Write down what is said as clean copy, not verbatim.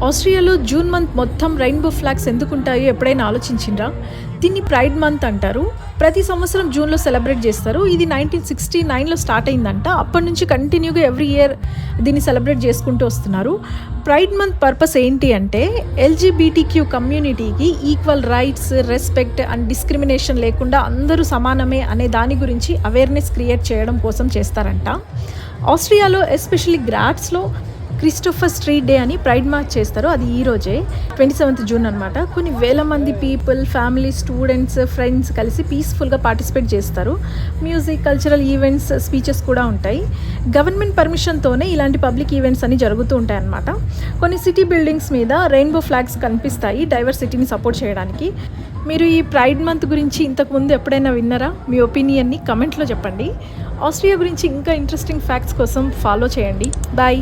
ఆస్ట్రియాలో June month మొత్తం rainbow flags ఎందుకుంటాయో ఎప్పుడైనా ఆలోచించిండ్రా? దీన్ని ప్రైడ్ మంత్ అంటారు. ప్రతి సంవత్సరం జూన్లో సెలబ్రేట్ చేస్తారు. ఇది 1969లో స్టార్ట్ అయిందంట. అప్పటి నుంచి కంటిన్యూగా ఎవ్రీ ఇయర్ దీన్ని సెలబ్రేట్ చేసుకుంటూ వస్తున్నారు. ప్రైడ్ మంత్ పర్పస్ ఏంటి అంటే ఎల్జీబీటీక్యూ కమ్యూనిటీకి equal rights, respect and discrimination లేకుండా అందరూ సమానమే అనే దాని గురించి అవేర్నెస్ క్రియేట్ చేయడం కోసం చేస్తారంట. ఆస్ట్రియాలో ఎస్పెషల్లీ గ్రాట్స్లో క్రిస్టోఫర్ స్ట్రీట్ డే అని ప్రైడ్ మార్చ్ చేస్తారు. అది ఈరోజే 27th జూన్ అనమాట. కొన్ని వేల మంది పీపుల్, ఫ్యామిలీ, స్టూడెంట్స్, ఫ్రెండ్స్ కలిసి పీస్ఫుల్గా పార్టిసిపేట్ చేస్తారు. మ్యూజిక్, కల్చరల్ ఈవెంట్స్, స్పీచెస్ కూడా ఉంటాయి. గవర్నమెంట్ పర్మిషన్తోనే ఇలాంటి పబ్లిక్ ఈవెంట్స్ అన్ని జరుగుతూ ఉంటాయి అన్నమాట. కొన్ని సిటీ బిల్డింగ్స్ మీద రెయిన్బో ఫ్లాగ్స్ కనిపిస్తాయి డైవర్సిటీని సపోర్ట్ చేయడానికి. మీరు ఈ ప్రైడ్ మంత్ గురించి ఇంతకుముందు ఎప్పుడైనా విన్నారా? మీ ఒపీనియన్ని కమెంట్లో చెప్పండి. ఆస్ట్రియా గురించి ఇంకా ఇంట్రెస్టింగ్ ఫ్యాక్ట్స్ కోసం ఫాలో చేయండి. బాయ్.